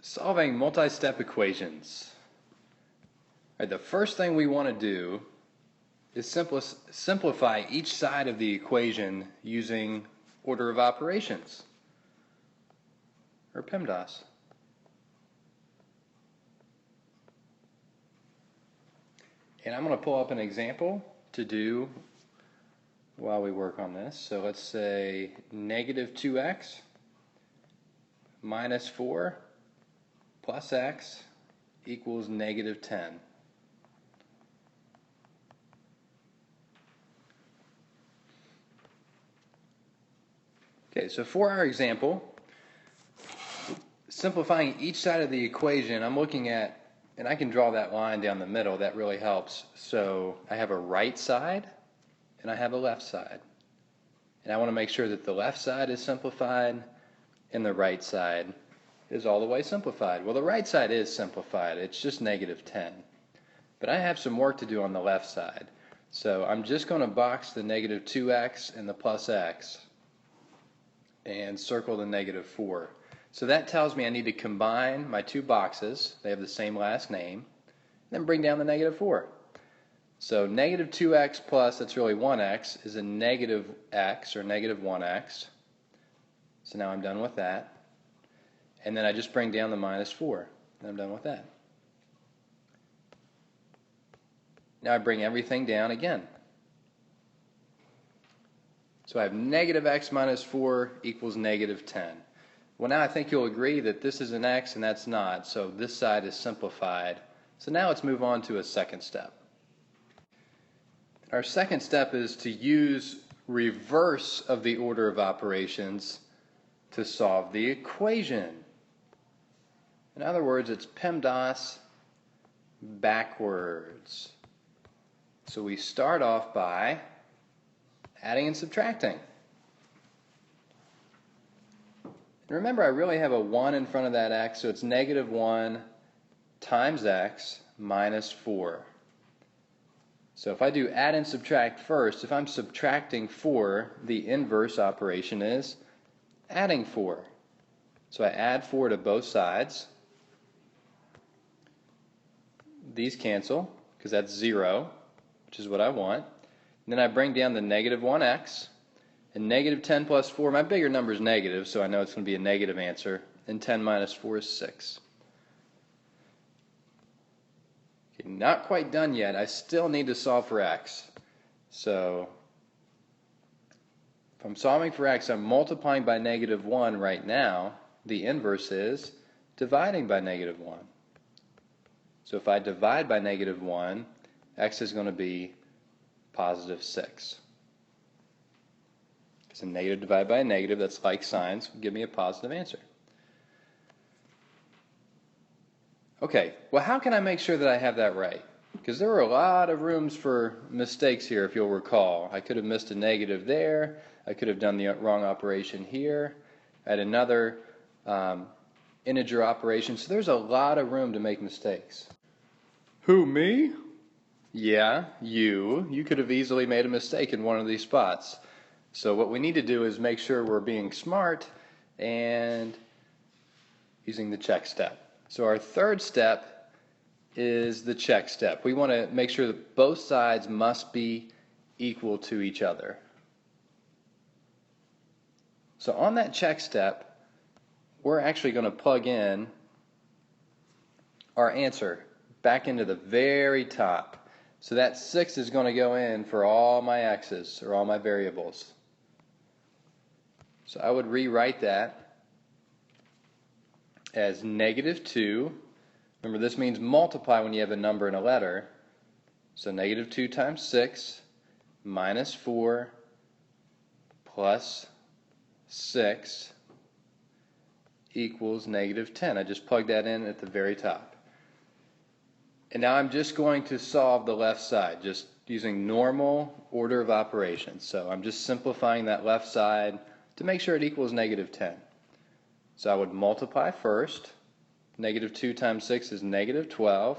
Solving multi-step equations. All right, the first thing we want to do is simplify each side of the equation using order of operations, or PEMDAS. And I'm going to pull up an example to do while we work on this. So let's say negative 2x minus 4 plus x equals negative 10. Okay, so for our example, simplifying each side of the equation, I'm looking at, and I can draw that line down the middle, that really helps. So I have a right side and I have a left side. And I want to make sure that the left side is simplified and the right side is all the way simplified. Well, the right side is simplified. It's just negative 10. But I have some work to do on the left side. So I'm just going to box the negative 2x and the plus x and circle the negative 4. So that tells me I need to combine my two boxes. They have the same last name. Then bring down the negative 4. So negative 2x plus, that's really 1x, is a negative x, or negative 1x. So now I'm done with that. And then I just bring down the minus 4. And I'm done with that. Now I bring everything down again. So I have negative x minus 4 equals negative 10. Well, now I think you'll agree that this is an x and that's not, so this side is simplified. So now let's move on to a second step. Our second step is to use reverse of the order of operations to solve the equation. In other words, it's PEMDAS backwards. So we start off by adding and subtracting. And remember, I really have a 1 in front of that x, so it's negative 1 times x minus 4. So if I do add and subtract first, if I'm subtracting 4, the inverse operation is adding 4. So I add 4 to both sides. These cancel, because that's 0, which is what I want. And then I bring down the negative 1x. And negative 10 plus 4, my bigger number is negative, so I know it's going to be a negative answer. And 10 minus 4 is 6. Okay, not quite done yet. I still need to solve for x. So if I'm solving for x, I'm multiplying by negative 1 right now. The inverse is dividing by negative 1. So if I divide by negative 1, x is going to be positive 6. Because a negative divided by a negative, that's like signs, will give me a positive answer. Okay, well, how can I make sure that I have that right? Because there were a lot of rooms for mistakes here, if you'll recall. I could have missed a negative there. I could have done the wrong operation here. I had another integer operation. So there's a lot of room to make mistakes. Who, me? Yeah, you. You could have easily made a mistake in one of these spots. So what we need to do is make sure we're being smart and using the check step. So our third step is the check step. We want to make sure that both sides must be equal to each other. So on that check step, we're actually going to plug in our answer back into the very top. So that 6 is going to go in for all my x's, or all my variables. So I would rewrite that as negative 2. Remember, this means multiply when you have a number and a letter. So negative 2 times 6 minus 4 plus 6 equals negative 10. I just plugged that in at the very top. And now I'm just going to solve the left side, just using normal order of operations. So I'm just simplifying that left side to make sure it equals negative 10. So I would multiply first. Negative 2 times 6 is negative 12.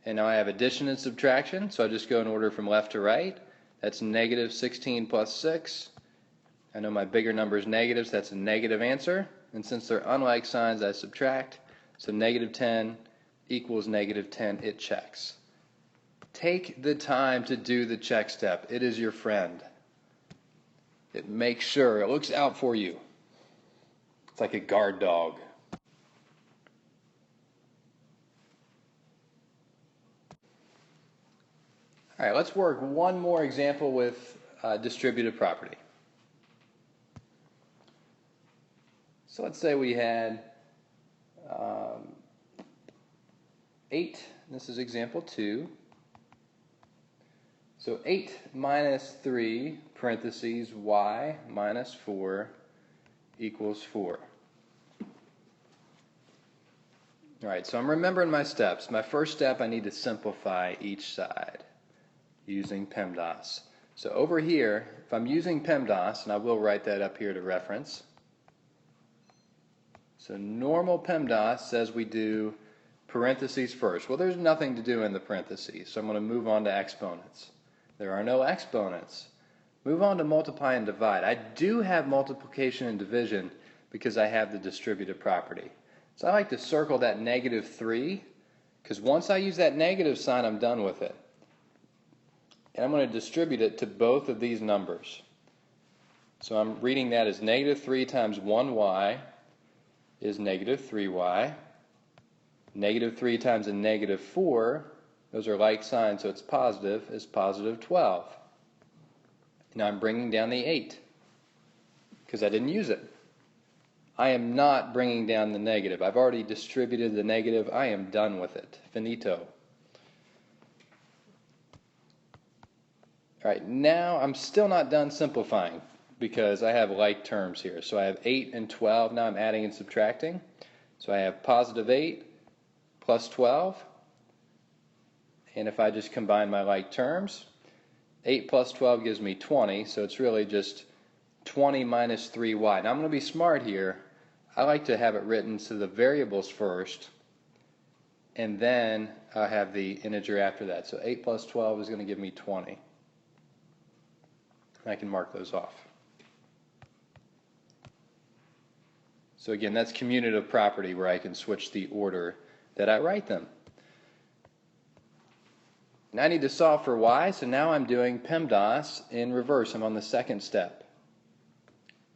And now I have addition and subtraction, so I just go in order from left to right. That's negative 16 plus 6. I know my bigger number is negative, so that's a negative answer. and since they're unlike signs, I subtract. So negative 10 equals negative 10, it checks. Take the time to do the check step. It is your friend. It makes sure, it looks out for you. It's like a guard dog. All right, let's work one more example with distributive property. So let's say we had 8, this is example 2. So 8 minus 3, parentheses, y minus 4 equals 4. All right, so I'm remembering my steps. My first step, I need to simplify each side using PEMDAS. So over here, if I'm using PEMDAS, and I will write that up here to reference. So normal PEMDAS says we do parentheses first. Well, there's nothing to do in the parentheses, so I'm going to move on to exponents. There are no exponents. Move on to multiply and divide. I do have multiplication and division because I have the distributive property. So I like to circle that negative 3, because once I use that negative sign, I'm done with it. And I'm going to distribute it to both of these numbers. So I'm reading that as negative 3 times 1y is negative 3y. Negative 3 times a negative 4, those are like signs, so it's positive, is positive 12. Now I'm bringing down the 8 because I didn't use it. I am not bringing down the negative. I've already distributed the negative. I am done with it. Finito. All right, now I'm still not done simplifying because I have like terms here. So I have 8 and 12. Now I'm adding and subtracting. So I have positive 8 plus 12. And if I just combine my like terms, 8 plus 12 gives me 20. So it's really just 20 minus 3y. Now I'm going to be smart here. I like to have it written to the variables first, and then I have the integer after that. So 8 plus 12 is going to give me 20. I can mark those off. So again, that's commutative property where I can switch the order that I write them. Now I need to solve for y, so now I'm doing PEMDAS in reverse. I'm on the second step.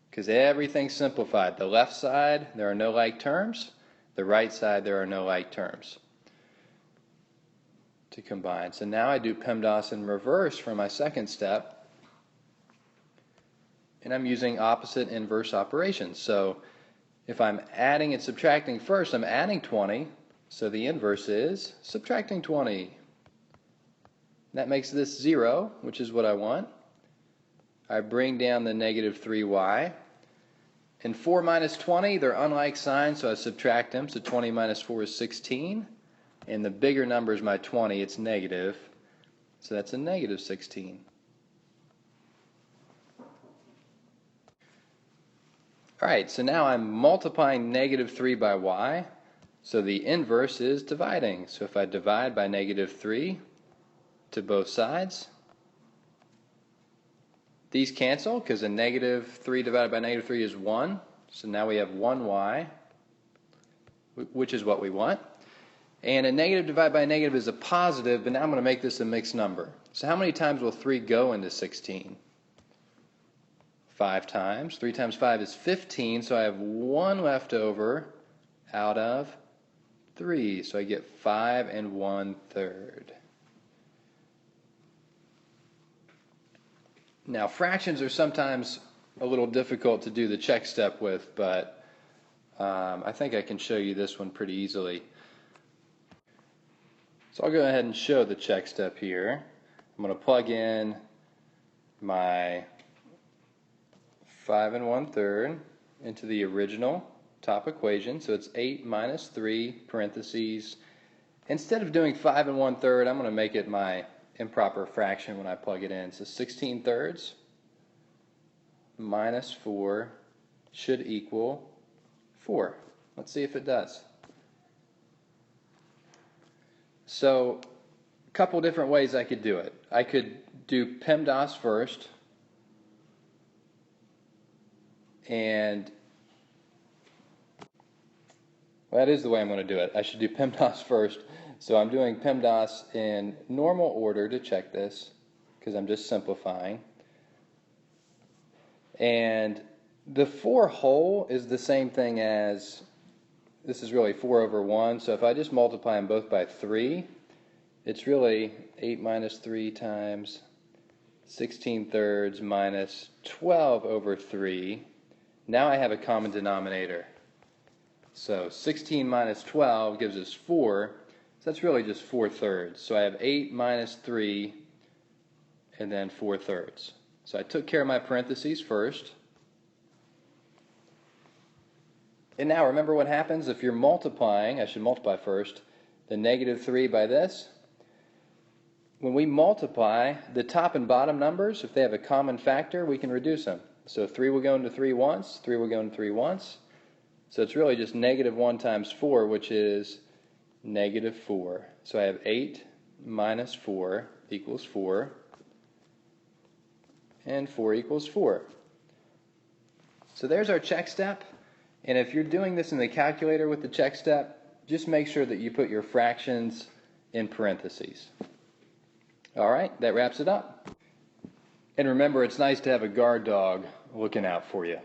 Because everything's simplified. The left side, there are no like terms. The right side, there are no like terms to combine. So now I do PEMDAS in reverse for my second step. And I'm using opposite inverse operations. So if I'm adding and subtracting first, I'm adding 20. So the inverse is subtracting 20. That makes this 0, which is what I want. I bring down the negative 3y. And 4 minus 20, they're unlike signs, so I subtract them. So 20 minus 4 is 16. And the bigger number is my 20, it's negative. So that's a negative 16. All right, so now I'm multiplying negative 3 by y. So the inverse is dividing. So if I divide by negative 3 to both sides, these cancel because a negative 3 divided by negative 3 is 1. So now we have 1y, which is what we want. And a negative divided by a negative is a positive, but now I'm going to make this a mixed number. So how many times will 3 go into 16? 5 times. 3 times 5 is 15, so I have 1 left over out of 3. So I get 5 1/3. Now fractions are sometimes a little difficult to do the check step with, but I think I can show you this one pretty easily. So I'll go ahead and show the check step here. I'm going to plug in my 5 1/3 into the original top equation. So it's 8 minus 3, parentheses. Instead of doing 5 1/3, I'm going to make it my improper fraction when I plug it in. So 16/3 minus 4 should equal 4. Let's see if it does. So a couple different ways I could do it. I could do PEMDAS first, and Well, that is the way I'm going to do it. I should do PEMDAS first. So I'm doing PEMDAS in normal order to check this, because I'm just simplifying. And the 4 whole is the same thing as, this is really 4 over 1. So if I just multiply them both by 3, it's really 8 minus 3 times 16 thirds minus 12 over 3. Now I have a common denominator. So 16 minus 12 gives us 4. So that's really just 4 thirds. So I have 8 minus 3 and then 4 thirds. So I took care of my parentheses first. And now remember what happens if you're multiplying. I should multiply first. The negative 3 by this. When we multiply the top and bottom numbers, if they have a common factor, we can reduce them. So 3 will go into 3 once, 3 will go into 3 once. So it's really just negative 1 times 4, which is negative 4. So I have 8 minus 4 equals 4. And 4 equals 4. So there's our check step. And if you're doing this in the calculator with the check step, just make sure that you put your fractions in parentheses. All right, that wraps it up. And remember, it's nice to have a guard dog looking out for you.